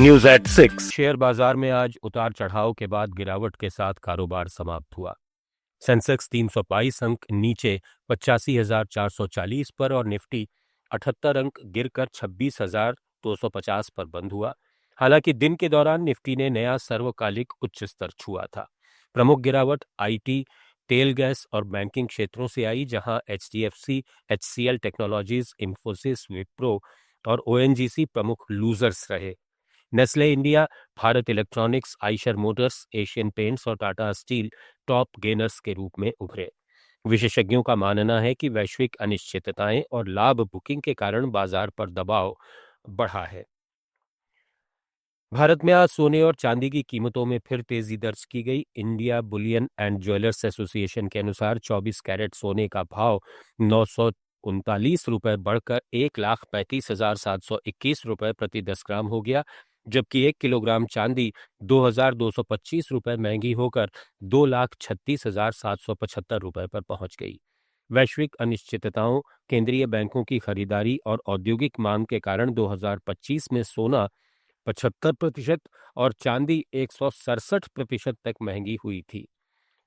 News at 6। Share बाजार में आज उतार चढ़ाव के बाद गिरावट के साथ कारोबार समाप्त हुआ। सेंसेक्स 322 अंक नीचे 85,440 पर और निफ्टी 78 अंक गिरकर 26,250 पर बंद हुआ। हालांकि दिन के दौरान निफ्टी ने नया सर्वकालिक उच्च स्तर छुआ था। प्रमुख गिरावट आईटी, तेल गैस और बैंकिंग क्षेत्रों से आई, जहां HDFC, HCL technologies, Infosys, Wipro और ओएनजीसी प्रमुख लूजर्स रहे। Nestle India, Bharat electronics, Eicher Motors, Asian paints और टाटा स्टील टॉप गेनर्स के रूप में उभरे। विशेषज्ञों का मानना है कि वैश्विक अनिश्चितताएं और लाभ बुकिंग के कारण बाजार पर दबाव बढ़ा है। भारत में आज सोने और चांदी की कीमतों में फिर तेजी दर्ज की गई। India Boolean and jewellers association के अनुसार 24 कैरेट सोने का भाव 939 रुपये बढ़कर 1,35,721 रुपये प्रति 10 ग्राम हो गया, जबकि 1 किलोग्राम चांदी 2,225 रुपये महंगी होकर 2,36,775 रुपये पर पहुंच गई। वैश्विक अनिश्चितताओं, केंद्रीय बैंकों की खरीदारी और औद्योगिक मांग के कारण 2025 में सोना 75% और चांदी 167% तक महंगी हुई थी।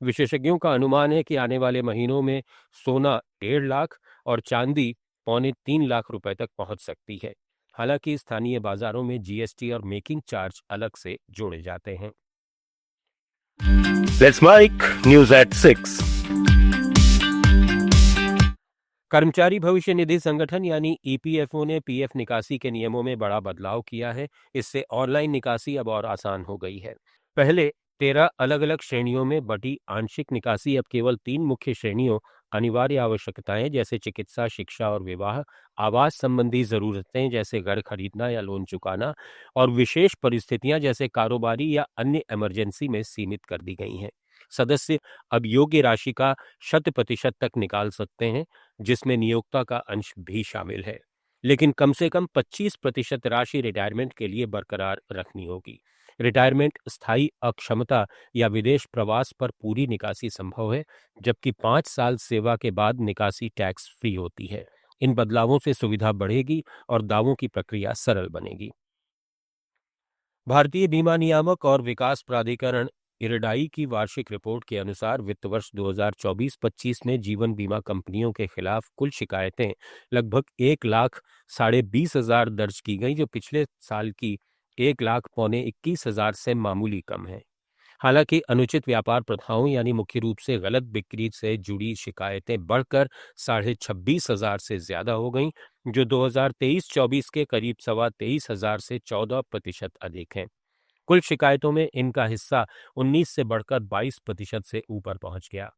विशेषज्ञों का अनुमान है कि आने वाले महीनों में सोना 1.5 लाख और चांदी 2.25 लाख रुपए तक पहुंच सकती है। हालांकि स्थानीय बाजारों में जीएसटी और मेकिंग चार्ज अलग से जोड़े जाते हैं। Let's make news at 6। कर्मचारी भविष्य निधि संगठन यानी ईपीएफओ ने पीएफ निकासी के नियमों में बड़ा बदलाव किया है। इससे ऑनलाइन निकासी अब और आसान हो गई है। पहले 13 अलग अलग श्रेणियों में बटी आंशिक निकासी अब केवल 3 मुख्य श्रेणियों, अनिवार्य आवश्यकताएं जैसे चिकित्सा, शिक्षा और विवाह, आवास संबंधी जरूरतें जैसे घर खरीदना या लोन चुकाना, और विशेष परिस्थितियां जैसे कारोबारी या अन्य इमरजेंसी में सीमित कर दी गई हैं। सदस्य अब योग्य राशि का 100% तक निकाल सकते हैं, जिसमें नियोक्ता का अंश भी शामिल है, लेकिन कम से कम 25% राशि रिटायरमेंट के लिए बरकरार रखनी होगी। रिटायरमेंट, स्थायी अक्षमता या विदेश प्रवास पर पूरी निकासी संभव है, जबकि 5 साल सेवा के बाद निकासी टैक्स फ्री होती है। इन बदलावों से सुविधा बढ़ेगी और दावों की प्रक्रिया सरल बनेगी। भारतीय बीमा नियामक और विकास प्राधिकरण इरडाई की वार्षिक रिपोर्ट के अनुसार वित्त वर्ष 2024-25 में जीवन बीमा कंपनियों के खिलाफ कुल शिकायतें लगभग 1,20,20,000 दर्ज की गई, जो पिछले साल की 1,21,000 से मामूली कम है। हालांकि अनुचित व्यापार प्रथाओं यानी मुख्य रूप से गलत बिक्री से जुड़ी शिकायतें बढ़कर 26,500 से ज्यादा हो गईं, जो 2023-24 के करीब 23,500 से 14% अधिक हैं। कुल शिकायतों में इनका हिस्सा 19 से बढ़कर 22% से ऊपर पहुंच गया।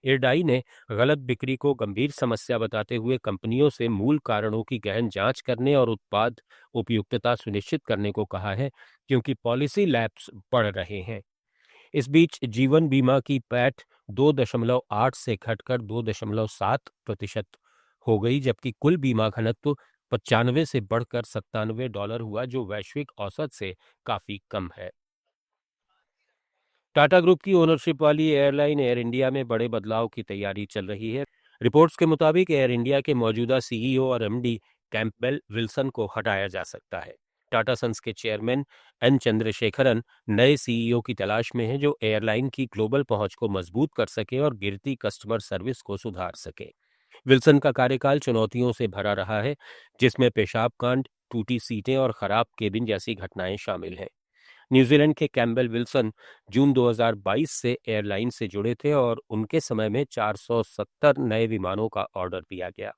इरडाई ने गलत बिक्री को गंभीर समस्या बताते हुए कंपनियों से मूल कारणों की गहन जांच करने और उत्पाद उपयुक्तता सुनिश्चित करने को कहा है, क्योंकि पॉलिसी लैप्स बढ़ रहे हैं। इस बीच जीवन बीमा की पैठ 2.8 से घटकर 2.7% हो गई, जबकि कुल बीमा घनत्व 95 से बढ़कर $97 हुआ, जो वैश्विक औसत से काफी कम है। टाटा ग्रुप की ओनरशिप वाली एयरलाइन एयर इंडिया में बड़े बदलाव की तैयारी चल रही है। रिपोर्ट्स के मुताबिक एयर इंडिया के मौजूदा सीईओ और एमडी कैंपबेल विल्सन को हटाया जा सकता है। टाटा सन्स के चेयरमैन एन चंद्रशेखरन नए सीईओ की तलाश में हैं, जो एयरलाइन की ग्लोबल पहुंच को मजबूत कर सके और गिरती कस्टमर सर्विस को सुधार सके। विल्सन का कार्यकाल चुनौतियों से भरा रहा है, जिसमें पेशाब कांड, टूटी सीटें और खराब केबिन जैसी घटनाएं शामिल हैं। न्यूजीलैंड के कैम्पबेल विल्सन जून 2022 से एयरलाइन से जुड़े थे और उनके समय में 470 नए विमानों का ऑर्डर दिया गया।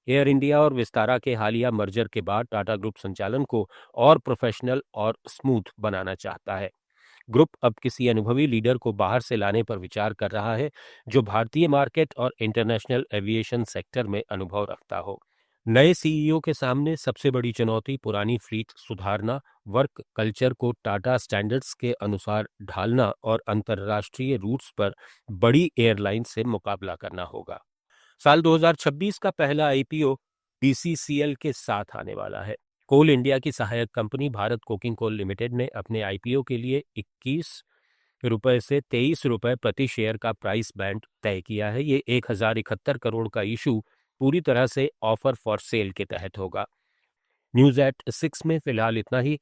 एयर इंडिया और विस्तारा के हालिया मर्जर के बाद टाटा ग्रुप संचालन को और प्रोफेशनल और स्मूथ बनाना चाहता है। ग्रुप अब किसी अनुभवी लीडर को बाहर से लाने पर विचार कर रहा है, जो भारतीय मार्केट और इंटरनेशनल एविएशन सेक्टर में अनुभव रखता हो। नए सीईओ के सामने सबसे बड़ी चुनौती पुरानी फ्लीट सुधारना, वर्क कल्चर को टाटा स्टैंडर्ड्स के अनुसार ढालना और अंतर्राष्ट्रीय रूट्स पर बड़ी एयरलाइन से मुकाबला करना होगा। साल 2026 का पहला आईपीओ बीसीसीएल के साथ आने वाला है। कोल इंडिया की सहायक company Bharat coking coal limited ने अपने आईपीओ के लिए 21 रुपए से 23 रुपए प्रति शेयर का प्राइस बैंड तय किया है। ये 1,071 करोड़ का इशू पूरी तरह से ऑफर फॉर सेल के तहत होगा। न्यूज एट 6 में फिलहाल इतना ही।